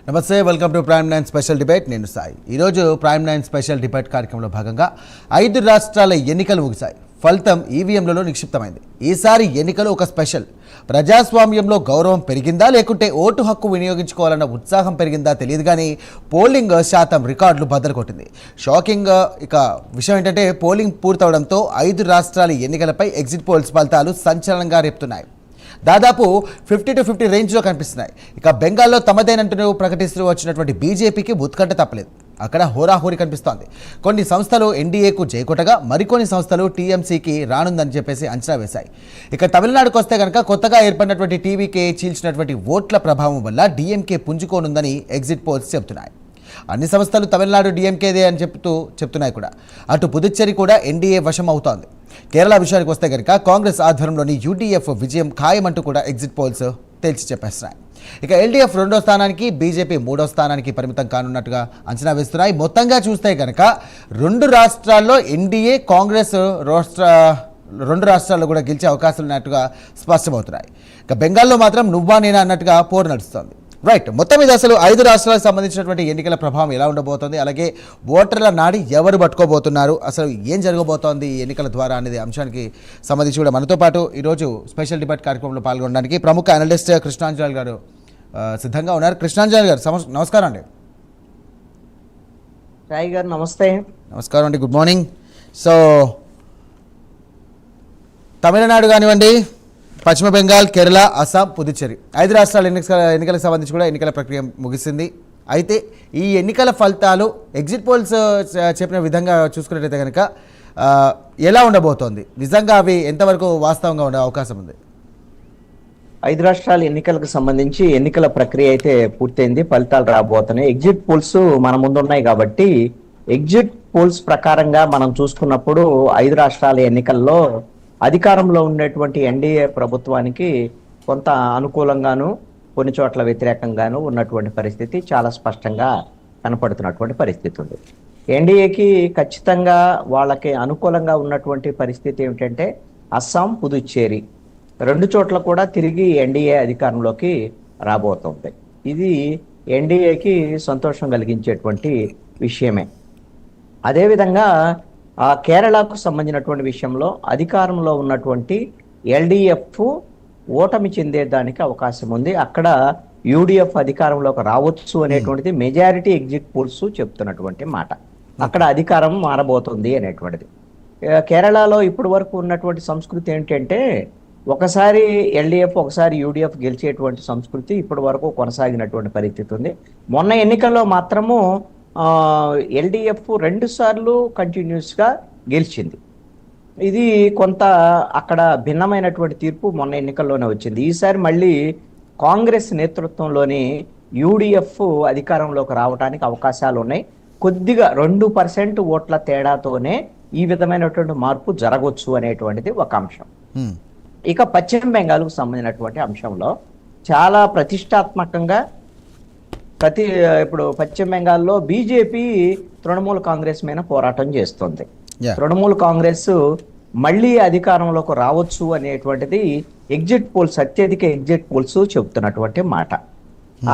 నమస్తే, welcome to prime 9 special debate. నేను సాయి. ఈరోజు ప్రైమ్ 9 స్పెషల్ డిబేట్ కార్యక్రమంలో భాగంగా 5 రాష్ట్రాల ఎన్నికలు ముగిశాయి. ఫలితం ఈవీఎంలలో నిక్షిప్తమైంది. ఈసారి ఎన్నికలు ఒక స్పెషల్. ప్రజాస్వామ్యంలో గౌరవం పెరిగిందా లేకుంటే ఓటు హక్కు వినియోగించుకోవాలన్న ఉత్సాహం పెరిగిందా తెలియదు, కానీ పోలింగ్ శాతం రికార్డులు బద్దలు కొట్టింది. షాకింగ్ విషయం ఏంటంటే పోలింగ్ పూర్తవడంతో 5 రాష్ట్రాల ఎన్నికలపై ఎగ్జిట్ పోల్స్ ఫలితాలు సంచలనంగా రేపుతున్నాయి. దాదాపు 50 to 50 రేంజ్లో కనిపిస్తున్నాయి. ఇక బెంగాల్లో తమదేనంటూ ప్రకటిస్తూ వచ్చినటువంటి బీజేపీకి ఉత్కంఠ తప్పలేదు. అక్కడ హోరాహోరీ కనిపిస్తోంది. కొన్ని సంస్థలు ఎన్డీఏకు జైకొట్టగా మరికొన్ని సంస్థలు టీఎంసీకి రానుందని చెప్పేసి అంచనా వేశాయి. ఇక తమిళనాడుకు వస్తే కనుక కొత్తగా ఏర్పడినటువంటి టీవీకే చీల్చినటువంటి ఓట్ల ప్రభావం వల్ల డీఎంకే పుంజుకోనుందని ఎగ్జిట్ పోల్స్ చెబుతున్నాయి. అన్ని సంస్థలు తమిళనాడు డీఎంకేదే అని చెప్తున్నాయి కూడా. అటు పుదుచ్చేరి కూడా ఎన్డీఏ వశం అవుతోంది. కేరళ విషయానికి వస్తే కనుక కాంగ్రెస్ ఆధ్వర్యంలోని యూడీఎఫ్ విజయం ఖాయమంటూ కూడా ఎగ్జిట్ పోల్స్ తేల్చి చెప్పేస్తున్నాయి. ఇక ఎల్డీఎఫ్ 2వ స్థానానికి, బీజేపీ 3వ స్థానానికి పరిమితం కానున్నట్టుగా అంచనా వేస్తున్నాయి. మొత్తంగా చూస్తే కనుక 2 రాష్ట్రాల్లో ఎన్డీఏ, కాంగ్రెస్ 2 రాష్ట్రాల్లో కూడా గెలిచే అవకాశాలు ఉన్నట్టుగా స్పష్టమవుతున్నాయి. ఇక బెంగాల్లో మాత్రం నువ్వా నేనా అన్నట్టుగా పోరు నడుస్తోంది. రైట్, మొత్తం మీద అసలు 5 రాష్ట్రాలకు సంబంధించినటువంటి ఎన్నికల ప్రభావం ఎలా ఉండబోతోంది, అలాగే ఓటర్ల నాడి ఎవరు పట్టుకోబోతున్నారు, అసలు ఏం జరగబోతోంది ఈ ఎన్నికల ద్వారా అనేది అంశానికి సంబంధించి కూడా మనతో పాటు ఈరోజు స్పెషల్ డిబేట్ కార్యక్రమంలో పాల్గొనడానికి ప్రముఖ అనలిస్ట్ కృష్ణాంజలి గారు సిద్ధంగా ఉన్నారు. కృష్ణాంజలి గారు నమస్కారం అండి. సాయి గారు నమస్తే. నమస్కారం అండి, గుడ్ మార్నింగ్. సో తమిళనాడు కానివ్వండి, పశ్చిమ బెంగాల్, కేరళ, అస్సాం, పుదుచ్చేరి 5 రాష్ట్రాల ఎన్నికలకు సంబంధించి కూడా ఎన్నికల ప్రక్రియ ముగిసింది. అయితే ఈ ఎన్నికల ఫలితాలు ఎగ్జిట్ పోల్స్ చెప్పిన విధంగా చూసుకున్నట్టయితే కనుక ఎలా ఉండబోతోంది, నిజంగా అవి ఎంతవరకు వాస్తవంగా ఉండే అవకాశం ఉంది? 5 రాష్ట్రాల ఎన్నికలకు సంబంధించి ఎన్నికల ప్రక్రియ అయితే పూర్తయింది. ఫలితాలు రాబోతున్నాయి. ఎగ్జిట్ పోల్స్ మన ముందు ఉన్నాయి కాబట్టి ఎగ్జిట్ పోల్స్ ప్రకారంగా మనం చూసుకున్నప్పుడు 5 రాష్ట్రాల ఎన్నికల్లో అధికారంలో ఉండేటువంటి ఎన్డీఏ ప్రభుత్వానికి కొంత అనుకూలంగాను, కొన్ని చోట్ల వ్యతిరేకంగాను ఉన్నటువంటి పరిస్థితి చాలా స్పష్టంగా కనపడుతున్నటువంటి పరిస్థితి ఉంది. ఎన్డీఏకి ఖచ్చితంగా వాళ్ళకి అనుకూలంగా ఉన్నటువంటి పరిస్థితి ఏమిటంటే అస్సాం, పుదుచ్చేరి 2 చోట్ల కూడా తిరిగి ఎన్డీఏ అధికారంలోకి రాబోతుంది. ఇది ఎన్డీఏకి సంతోషం కలిగించేటువంటి విషయమే. అదేవిధంగా కేరళకు సంబంధించినటువంటి విషయంలో అధికారంలో ఉన్నటువంటి ఎల్డీఎఫ్ ఓటమి చెందేదానికి అవకాశం ఉంది. అక్కడ యూడీఎఫ్ అధికారంలోకి రావచ్చు అనేటువంటిది మెజారిటీ ఎగ్జిట్ పోల్స్ చెప్తున్నటువంటి మాట. అక్కడ అధికారం మారబోతుంది అనేటువంటిది. కేరళలో ఇప్పటి వరకు ఉన్నటువంటి సంస్కృతి ఏంటంటే ఒకసారి ఎల్డీఎఫ్, ఒకసారి యూడీఎఫ్ గెలిచేటువంటి సంస్కృతి ఇప్పటి వరకు కొనసాగినటువంటి పరిస్థితి ఉంది. మొన్న ఎన్నికల్లో మాత్రము ఎల్డీఎఫ్ 2 సార్లు కంటిన్యూస్గా గెలిచింది. ఇది కొంత అక్కడ భిన్నమైనటువంటి తీర్పు మొన్న ఎన్నికల్లోనే వచ్చింది. ఈసారి మళ్ళీ కాంగ్రెస్ నేతృత్వంలోని యూడీఎఫ్ అధికారంలోకి రావడానికి అవకాశాలు ఉన్నాయి. కొద్దిగా 2% ఓట్ల తేడాతోనే ఈ విధమైనటువంటి మార్పు జరగవచ్చు అనేటువంటిది ఒక అంశం. ఇక పశ్చిమ బెంగాల్కు సంబంధించినటువంటి అంశంలో చాలా ప్రతిష్టాత్మకంగా ఇప్పుడు పశ్చిమ బెంగాల్లో బీజేపీ తృణమూల్ కాంగ్రెస్ మీద పోరాటం చేస్తుంది. తృణమూల్ కాంగ్రెస్ మళ్ళీ అధికారంలోకి రావచ్చు అనేటువంటిది ఎగ్జిట్ పోల్స్, అత్యధిక ఎగ్జిట్ పోల్స్ చెబుతున్నటువంటి మాట.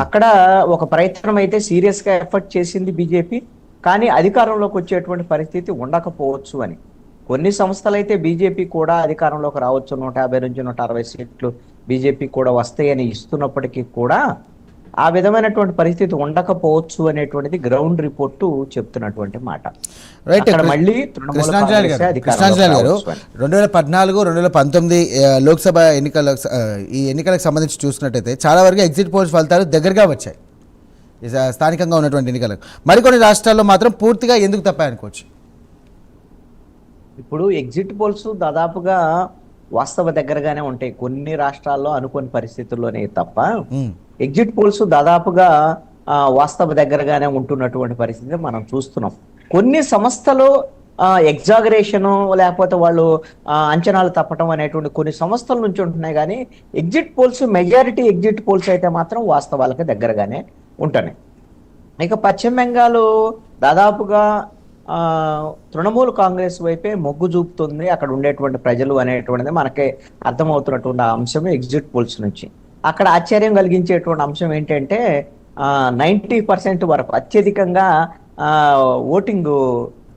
అక్కడ ఒక ప్రయత్నం అయితే సీరియస్ గా ఎఫర్ట్ చేసింది బీజేపీ, కానీ అధికారంలోకి వచ్చేటువంటి పరిస్థితి ఉండకపోవచ్చు అని. కొన్ని సంస్థలు అయితే బీజేపీ కూడా అధికారంలోకి రావచ్చు, 150 నుంచి 160 సీట్లు బీజేపీ కూడా వస్తాయని ఇస్తున్నప్పటికీ కూడా ఆ విధమైనటువంటి పరిస్థితి ఉండకపోవచ్చు అనేటువంటిది గ్రౌండ్ రిపోర్టు చెప్తున్నటువంటి మాట. మళ్ళీ కృష్ణాంజలి గారు 2014, 2019 లోక్సభ ఈ ఎన్నికలకు సంబంధించి చూసినట్టయితే చాలా వరకు ఎగ్జిట్ పోల్స్ ఫలితాలు దగ్గరగా వచ్చాయి స్థానికంగా ఉన్నటువంటి ఎన్నికలకు. మరికొన్ని రాష్ట్రాల్లో మాత్రం పూర్తిగా ఎందుకు తప్పాయనుకోవచ్చు? ఇప్పుడు ఎగ్జిట్ పోల్స్ దాదాపుగా వాస్తవ దగ్గరగానే ఉంటాయి. కొన్ని రాష్ట్రాల్లో అనుకోని పరిస్థితుల్లోనే తప్ప ఎగ్జిట్ పోల్స్ దాదాపుగా వాస్తవ దగ్గరగానే ఉంటున్నటువంటి పరిస్థితి మనం చూస్తున్నాం. కొన్ని సంస్థలు ఎగ్జాగరేషను లేకపోతే వాళ్ళు అంచనాలు తప్పటం అనేటువంటి కొన్ని సంస్థల నుంచి ఉంటున్నాయి, కానీ exit polls, majority exit polls అయితే మాత్రం వాస్తవాలకు దగ్గరగానే ఉంటున్నాయి. ఇక పశ్చిమ బెంగాల్ దాదాపుగా తృణమూల్ కాంగ్రెస్ వైపే మొగ్గు చూపుతుంది అక్కడ ఉండేటువంటి ప్రజలు అనేటువంటిది మనకి అర్థమవుతున్నటువంటి అంశం ఎగ్జిట్ పోల్స్ నుంచి. అక్కడ ఆశ్చర్యం కలిగించేటువంటి అంశం ఏంటంటే 90% వరకు అత్యధికంగా ఆ, ఓటింగ్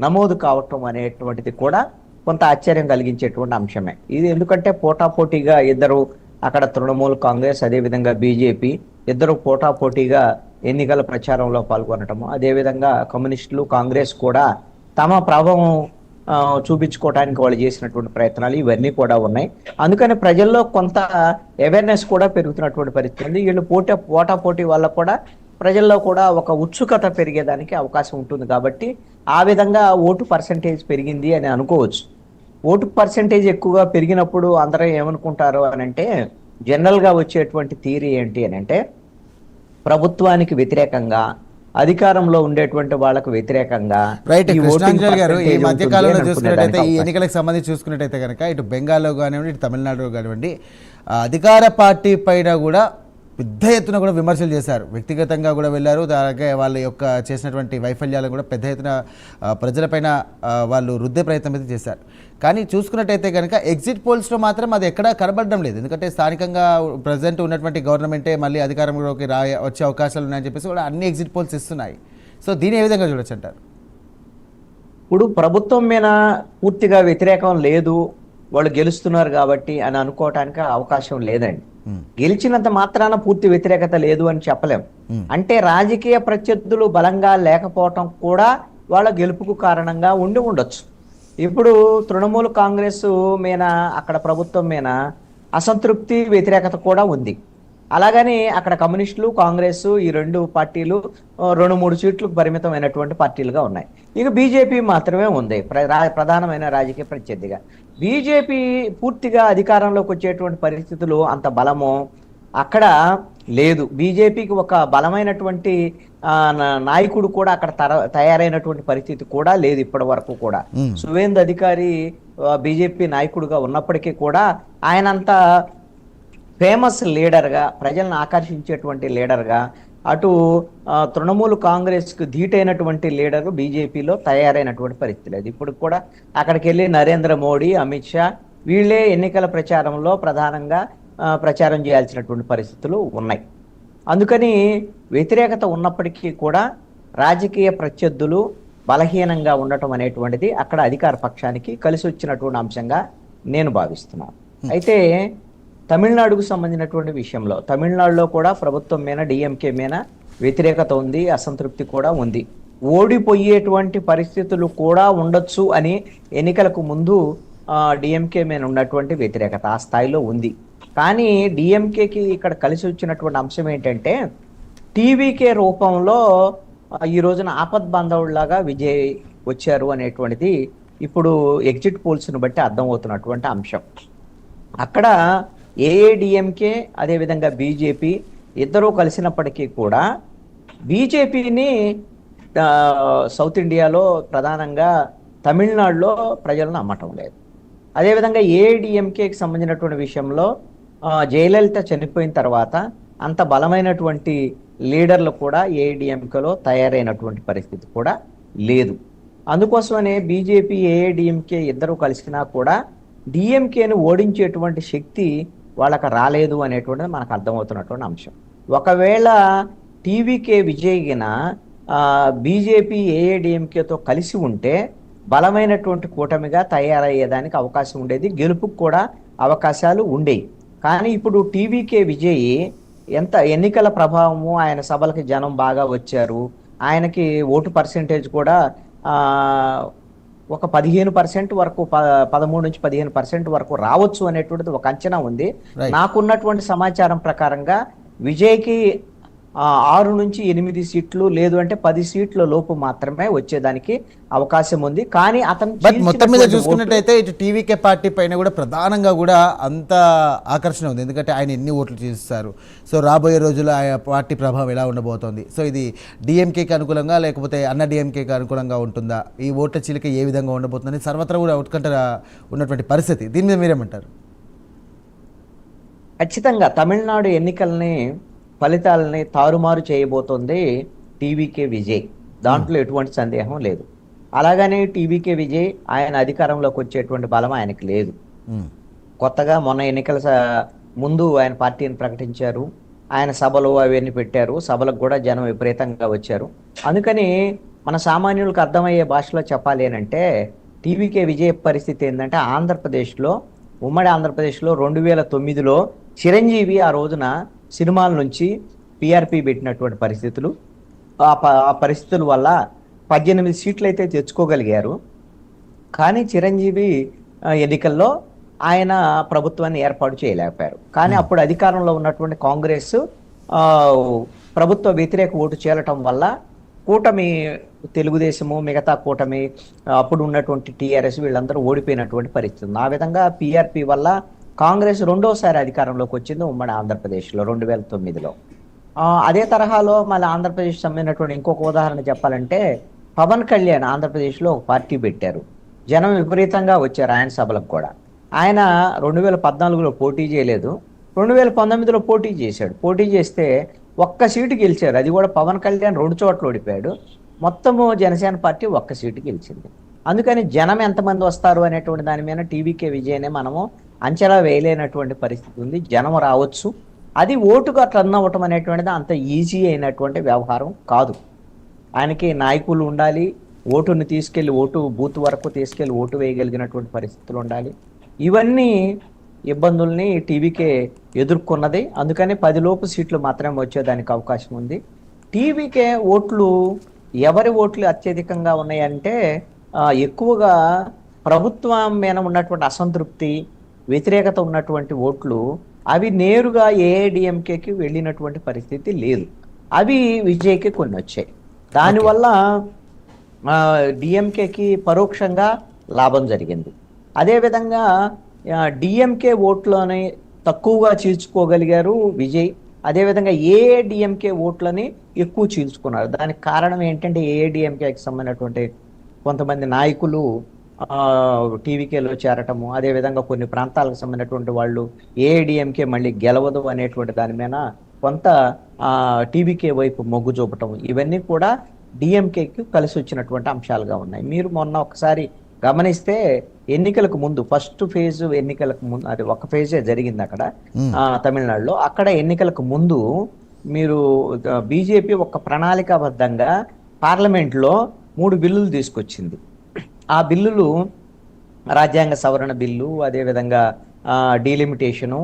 నమోదు కావటం అనేటువంటిది కూడా కొంత ఆశ్చర్యం కలిగించేటువంటి అంశమే. ఇది ఎందుకంటే పోటాపోటీగా ఇద్దరు, అక్కడ తృణమూల్ కాంగ్రెస్ అదేవిధంగా బీజేపీ ఇద్దరు పోటాపోటీగా ఎన్నికల ప్రచారంలో పాల్గొనటము, అదేవిధంగా కమ్యూనిస్టులు కాంగ్రెస్ కూడా తమ ప్రభావం చూపించుకోవడానికి వాళ్ళు చేసినటువంటి ప్రయత్నాలు ఇవన్నీ కూడా ఉన్నాయి. అందుకని ప్రజల్లో కొంత అవేర్నెస్ కూడా పెరుగుతున్నటువంటి పరిస్థితి ఉంది. వీళ్ళు పోటాపోటీ వల్ల కూడా ప్రజల్లో కూడా ఒక ఉత్సుకత పెరిగేదానికి అవకాశం ఉంటుంది. కాబట్టి ఆ విధంగా ఓటు పర్సంటేజ్ పెరిగింది అని అనుకోవచ్చు. ఓటు పర్సంటేజ్ ఎక్కువగా పెరిగినప్పుడు అందరూ ఏమనుకుంటారు అని అంటే, జనరల్గా వచ్చేటువంటి థియరీ ఏంటి అని అంటే, ప్రభుత్వానికి వ్యతిరేకంగా అధికారంలో ఉండేటువంటి వాళ్ళకు వ్యతిరేకంగా రైట్. ఈ ఓటింగ్ కృష్ణాంజలి గారు, ఈ పర్సంటేజ్ మధ్య ఉంటుంది కాలంలో అని చూసుకున్నట్టయితే ఈ అనుకునేదానికి ఎన్నికలకు సంబంధించి చూసుకున్నట్టయితే కనుక ఇటు బెంగాల్లో కానివ్వండి, ఇటు తమిళనాడులో కానివ్వండి, అధికార పార్టీ పైన కూడా పెద్ద ఎత్తున కూడా విమర్శలు చేశారు. వ్యక్తిగతంగా కూడా వెళ్ళారు. అలాగే వాళ్ళ యొక్క చేసినటువంటి వైఫల్యాలను కూడా పెద్ద ఎత్తున ప్రజలపైన వాళ్ళు రుద్దే ప్రయత్నం అయితే చేశారు. కానీ చూసుకున్నట్టయితే కనుక ఎగ్జిట్ పోల్స్లో మాత్రం అది ఎక్కడా కనబడడం లేదు. ఎందుకంటే స్థానికంగా ప్రజెంట్ ఉన్నటువంటి గవర్నమెంటే మళ్ళీ అధికారంలోకి వచ్చే అవకాశాలు ఉన్నాయని చెప్పేసి కూడా అన్ని ఎగ్జిట్ పోల్స్ ఇస్తున్నాయి. సో దీన్ని ఏ విధంగా చూడొచ్చు అంటారు? ఇప్పుడు ప్రభుత్వం మీద పూర్తిగా వ్యతిరేకం లేదు, వాళ్ళు గెలుస్తున్నారు కాబట్టి అని అనుకోవటానికి అవకాశం లేదండి. గెలిచినంత మాత్రాన పూర్తి వ్యతిరేకత లేదు అని చెప్పలేం. అంటే రాజకీయ ప్రత్యర్థులు బలంగా లేకపోవటం కూడా వాళ్ళ గెలుపుకు కారణంగా ఉండి ఉండొచ్చు. ఇప్పుడు తృణమూల్ కాంగ్రెస్ మీద, అక్కడ ప్రభుత్వం మీద అసంతృప్తి వ్యతిరేకత కూడా ఉంది. అలాగని అక్కడ కమ్యూనిస్టులు కాంగ్రెస్ ఈ రెండు పార్టీలు 2-3 సీట్లకు పరిమితమైనటువంటి పార్టీలుగా ఉన్నాయి. ఇక బీజేపీ మాత్రమే ఉంది ప్రధానమైన రాజకీయ ప్రత్యర్థిగా. బీజేపీ పూర్తిగా అధికారంలోకి వచ్చేటువంటి పరిస్థితులు అంత బలము అక్కడ లేదు. బీజేపీకి ఒక బలమైనటువంటి నాయకుడు కూడా అక్కడ తయారైనటువంటి పరిస్థితి కూడా లేదు ఇప్పటి వరకు కూడా. సువేందు అధికారి బీజేపీ నాయకుడుగా ఉన్నప్పటికీ కూడా ఆయనంత ఫేమస్ లీడర్గా, ప్రజలను ఆకర్షించేటువంటి లీడర్గా, అటు తృణమూల్ కాంగ్రెస్కు ధీటైనటువంటి లీడర్ బీజేపీలో తయారైనటువంటి పరిస్థితి లేదు. ఇప్పుడు కూడా అక్కడికి వెళ్ళి నరేంద్ర మోడీ, అమిత్ షా వీళ్ళే ఎన్నికల ప్రచారంలో ప్రధానంగా ప్రచారం చేయాల్సినటువంటి పరిస్థితులు ఉన్నాయి. అందుకని వ్యతిరేకత ఉన్నప్పటికీ కూడా రాజకీయ ప్రత్యర్థులు బలహీనంగా ఉండటం అనేటువంటిది అక్కడ అధికార పక్షానికి కలిసి వచ్చినటువంటి అంశంగా నేను భావిస్తున్నాను. అయితే తమిళనాడుకు సంబంధించినటువంటి విషయంలో, తమిళనాడులో కూడా ప్రభుత్వం మీద, డిఎంకే మీద వ్యతిరేకత ఉంది, అసంతృప్తి కూడా ఉంది. ఓడిపోయేటువంటి పరిస్థితులు కూడా ఉండొచ్చు అని ఎన్నికలకు ముందు డిఎంకే మీద ఉన్నటువంటి వ్యతిరేకత ఆ స్థాయిలో ఉంది. కానీ డిఎంకేకి ఇక్కడ కలిసి వచ్చినటువంటి అంశం ఏంటంటే, టీవీకే రూపంలో ఈ రోజున ఆపద్ బాంధవుడిలాగా విజయ్ వచ్చారు అనేటువంటిది ఇప్పుడు ఎగ్జిట్ పోల్స్ను బట్టి అర్థమవుతున్నటువంటి అంశం. అక్కడ ఏఐడిఎంకే అదేవిధంగా బీజేపీ ఇద్దరూ కలిసినప్పటికీ కూడా బీజేపీని సౌత్ ఇండియాలో ప్రధానంగా తమిళనాడులో ప్రజలు నమ్మటం లేదు. అదేవిధంగా ఏఐడిఎంకేకి సంబంధించినటువంటి విషయంలో జయలలిత చనిపోయిన తర్వాత అంత బలమైనటువంటి లీడర్లు కూడా ఏఐడిఎంకేలో తయారైనటువంటి పరిస్థితి కూడా లేదు. అందుకోసమనే బీజేపీ ఏఐడిఎంకే ఇద్దరు కలిసినా కూడా డిఎంకేను ఓడించేటువంటి శక్తి వాళ్ళకి రాలేదు అనేటువంటిది మనకు అర్థమవుతున్నటువంటి అంశం. ఒకవేళ టీవీకే విజయగిన బీజేపీ ఏఐడిఎంకేతో కలిసి ఉంటే బలమైనటువంటి కూటమిగా తయారయ్యేదానికి అవకాశం ఉండేది, గెలుపుకు కూడా అవకాశాలు ఉండేవి. కానీ ఇప్పుడు టీవీకే విజయ్ ఎంత ఎన్నికల ప్రభావము, ఆయన సభలకి జనం బాగా వచ్చారు, ఆయనకి ఓటు పర్సెంటేజ్ కూడా ఒక 15% వరకు 13 నుంచి 15% వరకు రావచ్చు అనేటువంటిది ఒక అంచనా ఉంది. నాకున్నటువంటి సమాచారం ప్రకారంగా విజయ్కి 6 నుంచి 8 సీట్లు, లేదు అంటే 10 సీట్ల లోపు మాత్రమే వచ్చేదానికి అవకాశం ఉంది. కానీ అతను మొత్తం మీద చూసుకున్నట్టయితే ఇటు టీవీకే పార్టీ పైన కూడా ప్రధానంగా కూడా అంత ఆకర్షణ ఉంది. ఎందుకంటే ఆయన ఎన్ని ఓట్లు చేస్తారు, సో రాబోయే రోజుల్లో ఆయన పార్టీ ప్రభావం ఎలా ఉండబోతోంది, సో ఇది డిఎంకేకి అనుకూలంగా లేకపోతే అన్న డిఎంకేకి అనుకూలంగా ఉంటుందా, ఈ ఓట్ల చీలిక ఏ విధంగా ఉండబోతుందని సర్వత్రా కూడా ఉత్కంఠ ఉన్నటువంటి పరిస్థితి. దీని మీద మీరేమంటారు? ఖచ్చితంగా తమిళనాడు ఎన్నికల్ని ఫలితాలని తారుమారు చేయబోతోంది టీవీకే విజయ్, దాంట్లో ఎటువంటి సందేహం లేదు. అలాగనే టీవీకే విజయ్ ఆయన అధికారంలోకి వచ్చేటువంటి బలం ఆయనకి లేదు. కొత్తగా మొన్న ఎన్నికల ముందు ఆయన పార్టీని ప్రకటించారు, ఆయన సభలు అవన్నీ పెట్టారు. సభలకు కూడా జనం విపరీతంగా వచ్చారు. అందుకని మన సామాన్యులకు అర్థమయ్యే భాషలో చెప్పాలి అని అంటే టీవీకే విజయ పరిస్థితి ఏంటంటే ఆంధ్రప్రదేశ్లో, ఉమ్మడి ఆంధ్రప్రదేశ్లో 2009లో చిరంజీవి ఆ రోజున సినిమాల నుంచి పిఆర్పి పెట్టినటువంటి పరిస్థితులు, ఆ పరిస్థితుల వల్ల 18 సీట్లు అయితే తెచ్చుకోగలిగారు. కానీ చిరంజీవి ఎన్నికల్లో ఆయన ప్రభుత్వాన్ని ఏర్పాటు చేయలేకపోయారు. కానీ అప్పుడు అధికారంలో ఉన్నటువంటి కాంగ్రెస్ ఆ, ప్రభుత్వ వ్యతిరేక ఓటు చేరటం వల్ల కూటమి, తెలుగుదేశము, మిగతా కూటమి, అప్పుడు ఉన్నటువంటి టీఆర్ఎస్ వీళ్ళందరూ ఓడిపోయినటువంటి పరిస్థితి ఉంది. ఆ విధంగా పిఆర్పి వల్ల కాంగ్రెస్ రెండోసారి అధికారంలోకి వచ్చింది ఉమ్మడి ఆంధ్రప్రదేశ్లో 2009లో. అదే తరహాలో మళ్ళీ ఆంధ్రప్రదేశ్ సంబంధించినటువంటి ఇంకొక ఉదాహరణ చెప్పాలంటే పవన్ కళ్యాణ్ ఆంధ్రప్రదేశ్లో ఒక పార్టీ పెట్టారు. జనం విపరీతంగా వచ్చారు ఆయన సభలకు కూడా. ఆయన 2014లో పోటీ చేయలేదు, 2019లో పోటీ చేశాడు. పోటీ చేస్తే ఒక్క సీటు గెలిచారు. అది కూడా పవన్ కళ్యాణ్ 2 చోట్ల ఓడిపోయాడు. మొత్తము జనసేన పార్టీ ఒక్క సీటు గెలిచింది. అందుకని జనం ఎంతమంది వస్తారు అనేటువంటి దాని మీద టీవీకే విజయనే మనము అంచనా వేయలేనటువంటి పరిస్థితి ఉంది. జనం రావచ్చు, అది ఓటుగా టర్న్ అవ్వటం అనేటువంటిది అంత ఈజీ అయినటువంటి వ్యవహారం కాదు. ఆయనకి నాయకులు ఉండాలి, ఓటుని తీసుకెళ్లి ఓటు బూత్ వరకు తీసుకెళ్లి ఓటు వేయగలిగినటువంటి పరిస్థితులు ఉండాలి. ఇవన్నీ ఇబ్బందుల్ని టీవీకే ఎదుర్కొన్నది. అందుకని 10 లోపు సీట్లు మాత్రమే వచ్చేదానికి అవకాశం ఉంది. టీవీకే ఓట్లు, ఎవరి ఓట్లు అత్యధికంగా ఉన్నాయంటే ఎక్కువగా ప్రభుత్వం మీద ఉన్నటువంటి అసంతృప్తి, వ్యతిరేకత ఉన్నటువంటి ఓట్లు అవి నేరుగా ఏఐడిఎంకేకి వెళ్ళినటువంటి పరిస్థితి లేదు. అవి విజయ్కి కొన్ని వచ్చాయి. దానివల్ల డిఎంకేకి పరోక్షంగా లాభం జరిగింది. అదేవిధంగా డిఎంకే ఓట్లని తక్కువగా చీల్చుకోగలిగారు విజయ్. అదేవిధంగా ఏఐడిఎంకే ఓట్లని ఎక్కువ చీల్చుకున్నారు. దానికి కారణం ఏంటంటే ఏఐడిఎంకేకి సంబంధించినటువంటి కొంతమంది నాయకులు టీవీకేలో చేరటము, అదేవిధంగా కొన్ని ప్రాంతాలకు సంబంధించినటువంటి వాళ్ళు ఏఐడిఎంకే మళ్ళీ గెలవదు అనేటువంటి దాని మీద కొంత టీవీకే వైపు మొగ్గు చూపటం, ఇవన్నీ కూడా డిఎంకేకి కలిసి వచ్చినటువంటి అంశాలుగా ఉన్నాయి. మీరు మొన్న ఒకసారి గమనిస్తే ఎన్నికలకు ముందు ఫస్ట్ ఫేజ్ ఎన్నికలకు ముందు, అది ఒక ఫేజే జరిగింది అక్కడ తమిళనాడులో. అక్కడ ఎన్నికలకు ముందు మీరు బీజేపీ ఒక ప్రణాళికాబద్ధంగా పార్లమెంట్లో 3 బిల్లులు తీసుకొచ్చింది. ఆ బిల్లులు రాజ్యాంగ సవరణ బిల్లు, అదేవిధంగా డీలిమిటేషను,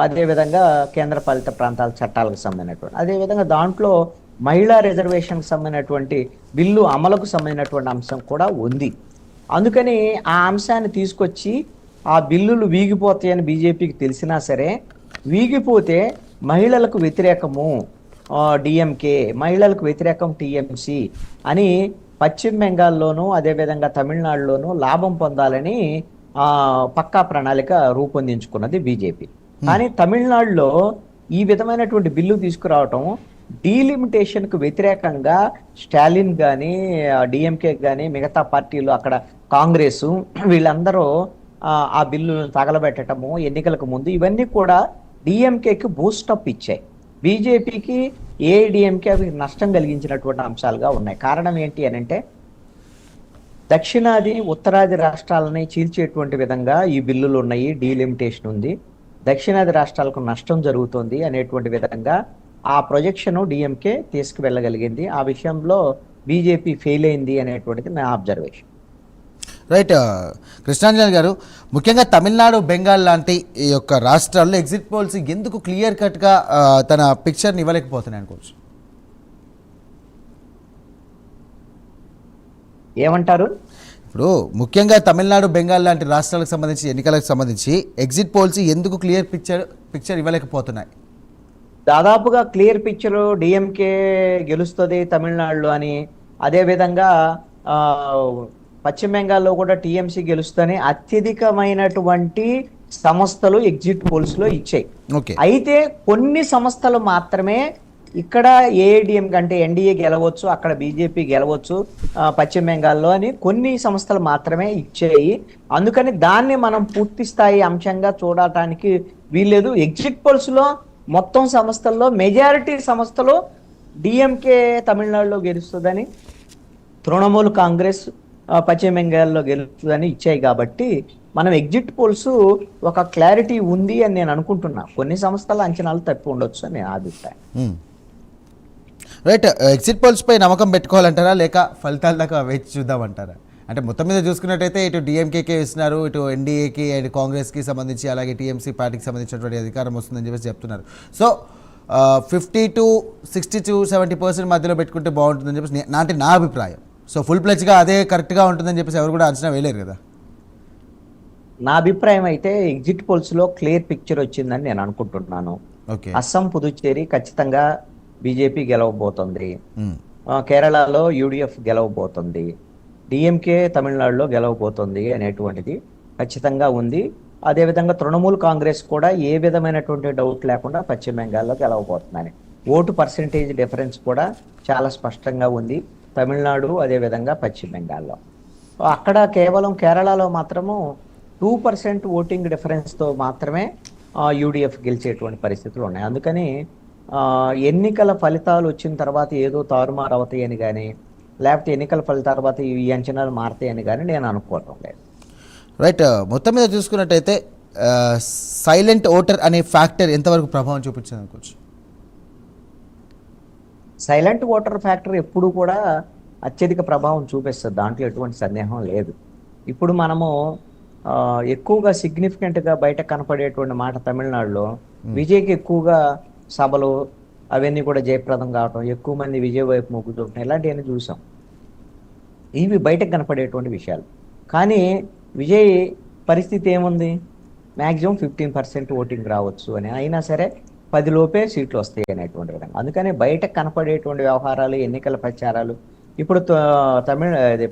అదేవిధంగా కేంద్రపాలిత ప్రాంతాల చట్టాలకు సంబంధించినటువంటి, అదేవిధంగా దాంట్లో మహిళా రిజర్వేషన్కి సంబంధించినటువంటి బిల్లు అమలుకు సంబంధించినటువంటి అంశం కూడా ఉంది. అందుకని ఆ అంశాన్ని తీసుకొచ్చి ఆ బిల్లులు వీగిపోతాయని బీజేపీకి తెలిసినా సరే, వీగిపోతే మహిళలకు వ్యతిరేకము డిఎంకే, మహిళలకు వ్యతిరేకం టీఎంసీ అని పశ్చిమ బెంగాల్లోనూ అదేవిధంగా తమిళనాడులోనూ లాభం పొందాలని పక్కా ప్రణాళిక రూపొందించుకున్నది బీజేపీ. కానీ తమిళనాడులో ఈ విధమైనటువంటి బిల్లు తీసుకురావటం డీలిమిటేషన్కు వ్యతిరేకంగా స్టాలిన్ కానీ డిఎంకే కానీ మిగతా పార్టీలు, అక్కడ కాంగ్రెస్ వీళ్ళందరూ ఆ బిల్లును తగలబెట్టడము ఎన్నికలకు ముందు, ఇవన్నీ కూడా డిఎంకేకి బూస్టప్ ఇచ్చాయి. బీజేపీకి ఏఐడిఎంకే అవి నష్టం కలిగించినటువంటి అంశాలుగా ఉన్నాయి. కారణం ఏంటి అని అంటే దక్షిణాది ఉత్తరాది రాష్ట్రాలని చీల్చేటువంటి విధంగా ఈ బిల్లులు ఉన్నాయి, డీలిమిటేషన్ ఉంది, దక్షిణాది రాష్ట్రాలకు నష్టం జరుగుతుంది అనేటువంటి విధంగా ఆ ప్రొజెక్షన్ డిఎంకే తీసుకువెళ్ళగలిగింది. ఆ విషయంలో బీజేపీ ఫెయిల్ అయింది అనేటువంటిది నా అబ్జర్వేషన్. రైట్ కృష్ణాంజలి గారు, ముఖ్యంగా తమిళనాడు, బెంగాల్ లాంటి ఈ యొక్క రాష్ట్రాల్లో ఎగ్జిట్ పోల్స్ ఎందుకు క్లియర్ కట్గా తన పిక్చర్ని ఇవ్వలేకపోతున్నాయి అనుకోవచ్చు? ఏమంటారు? ఇప్పుడు ముఖ్యంగా తమిళనాడు, బెంగాల్ లాంటి రాష్ట్రాలకు సంబంధించి ఎన్నికలకు సంబంధించి ఎగ్జిట్ పోల్స్ ఎందుకు క్లియర్ పిక్చర్ ఇవ్వలేకపోతున్నాయి? దాదాపుగా క్లియర్ పిక్చర్ డిఎంకే గెలుస్తుంది తమిళనాడులో అని, అదేవిధంగా పశ్చిమ బెంగాల్లో కూడా టీఎంసీ గెలుస్తుందని అత్యధికమైనటువంటి సంస్థలు ఎగ్జిట్ పోల్స్ లో ఇచ్చాయి. అయితే కొన్ని సంస్థలు మాత్రమే ఇక్కడ ఏఐడిఎం కంటే ఎన్డీఏ గెలవచ్చు, అక్కడ బీజేపీ గెలవచ్చు పశ్చిమ బెంగాల్లో అని కొన్ని సంస్థలు మాత్రమే ఇచ్చాయి. అందుకని దాన్ని మనం పూర్తి స్థాయి అంశంగా చూడటానికి వీల్లేదు. ఎగ్జిట్ పోల్స్ లో మొత్తం సంస్థల్లో మెజారిటీ సంస్థలు డిఎంకే తమిళనాడులో గెలుస్తుందని, తృణమూల్ కాంగ్రెస్ పశ్చిమ బెంగాల్లో గెలుస్తుందని ఇచ్చాయి కాబట్టి మనం ఎగ్జిట్ పోల్స్ ఒక క్లారిటీ ఉంది అని నేను అనుకుంటున్నా. కొన్ని సంస్థల అంచనాలు తప్పి ఉండొచ్చు అని నా అభిప్రాయం. రైట్, ఎగ్జిట్ పోల్స్ పై నమ్మకం పెట్టుకోవాలంటారా లేక ఫలితాల దాకా వేచి చూద్దామంటారా? అంటే మొత్తం మీద చూసుకున్నట్టయితే ఇటు డిఎంకేకే ఇస్తున్నారు, ఇటు ఎన్డీఏకి అండ్ కాంగ్రెస్కి సంబంధించి, అలాగే టీఎంసీ పార్టీకి సంబంధించినటువంటి అధికారం వస్తుందని చెప్పేసి చెప్తున్నారు. సో 50 to 60 to 70% మధ్యలో పెట్టుకుంటే బాగుంటుందని చెప్పేసి నా అభిప్రాయం. సో ఫుల్ ప్లెజ్గా అదే కరెక్ట్గా ఉంటుందని చెప్పేసి ఎవరు కూడా అంచనా వేయలేరు కదా. నా అభిప్రాయం అయితే ఎగ్జిట్ పోల్స్ లో క్లియర్ పిక్చర్ వచ్చిందని నేను అనుకుంటున్నాను. ఓకే, అస్సాం, పుదుచ్చేరి ఖచ్చితంగా బీజేపీ గెలవబోతుంది. కేరళలో యూడిఎఫ్ గెలవబోతుంది. డిఎంకే తమిళనాడులో గెలవబోతుంది అనేటువంటిది ఖచ్చితంగా ఉంది. అదేవిధంగా తృణమూల్ కాంగ్రెస్ కూడా ఏ విధమైనటువంటి డౌట్ లేకుండా పశ్చిమ బెంగాల్లో గెలవబోతుందని. ఓటు పర్సెంటేజ్ డిఫరెన్స్ కూడా చాలా స్పష్టంగా ఉంది తమిళనాడు, అదేవిధంగా పశ్చిమ బెంగాల్లో. అక్కడ కేవలం కేరళలో మాత్రము 2% ఓటింగ్ డిఫరెన్స్తో మాత్రమే యూడిఎఫ్ గెలిచేటువంటి పరిస్థితులు ఉన్నాయి. అందుకని ఎన్నికల ఫలితాలు వచ్చిన తర్వాత ఏదో తారుమారు అవుతాయని కానీ, లేకపోతే ఎన్నికల ఫలితాల తర్వాత ఈ అంచనాలు మారుతాయని కానీ నేను అనుకోవటం లేదు. రైట్, మొత్తం మీద చూసుకున్నట్టయితే సైలెంట్ ఓటర్ అనే ఫ్యాక్టర్ ఎంతవరకు ప్రభావం చూపించింది అనుకోవచ్చు? సైలెంట్ ఓటర్ ఫ్యాక్టర్ ఎప్పుడు కూడా అత్యధిక ప్రభావం చూపిస్తుంది, దాంట్లో ఎటువంటి సందేహం లేదు. ఇప్పుడు మనము ఎక్కువగా సిగ్నిఫికెంట్గా బయట కనపడేటువంటి మాట తమిళనాడులో విజయ్కి ఎక్కువగా సభలు అవన్నీ కూడా జయప్రదం కావటం, ఎక్కువ మంది విజయ్ వైపు మొగ్గు చూపటం, ఇలాంటివన్నీ చూసాం. ఇవి బయటకు కనపడేటువంటి విషయాలు. కానీ విజయ్ పరిస్థితి ఏముంది? మ్యాక్సిమం 15% ఓటింగ్ రావచ్చు అని, అయినా సరే 10 లోపే సీట్లు వస్తాయి అనేటువంటి విధంగా. అందుకని బయట కనపడేటువంటి వ్యవహారాలు, ఎన్నికల ప్రచారాలు ఇప్పుడు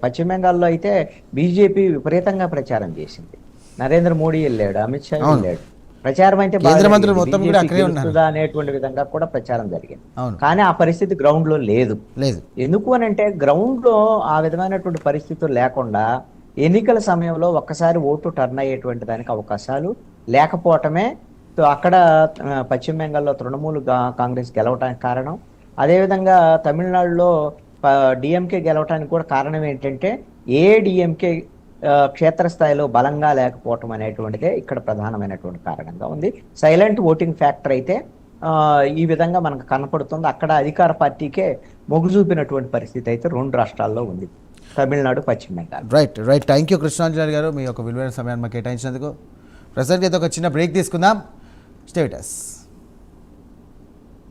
పశ్చిమ బెంగాల్లో అయితే బీజేపీ విపరీతంగా ప్రచారం చేసింది. నరేంద్ర మోడీ వెళ్ళాడు, అమిత్ షా వెళ్ళాడు. ప్రచారం అయితే అనేటువంటి విధంగా కూడా ప్రచారం జరిగింది. కానీ ఆ పరిస్థితి గ్రౌండ్ లో లేదు. ఎందుకు అని అంటే గ్రౌండ్ లో ఆ విధమైనటువంటి పరిస్థితులు లేకుండా ఎన్నికల సమయంలో ఒక్కసారి ఓటు టర్న్ అయ్యేటువంటి దానికి అవకాశాలు లేకపోవటమే అక్కడ పశ్చిమ బెంగాల్లో తృణమూల్ కాంగ్రెస్ గెలవటానికి కారణం. అదేవిధంగా తమిళనాడులో డిఎంకే గెలవటానికి కూడా కారణం ఏంటంటే డిఎంకే క్షేత్రస్థాయిలో బలంగా లేకపోవటం అనేటువంటిదే ఇక్కడ ప్రధానమైనటువంటి కారణంగా ఉంది. సైలెంట్ ఓటింగ్ ఫ్యాక్టర్ అయితే ఈ విధంగా మనకు కనపడుతుంది. అక్కడ అధికార పార్టీకే మొగ్గు చూపినటువంటి పరిస్థితి అయితే 2 రాష్ట్రాల్లో ఉంది, తమిళనాడు, పశ్చిమ Bengal. Right, thank you Krishnanjali గారు, మీ యొక్క విలువైన సమయాన్ని మాకు కేటాయించినందుకు. ప్రజెంట్ అయితే ఒక చిన్న బ్రేక్ తీసుకుందాం. Stay with us.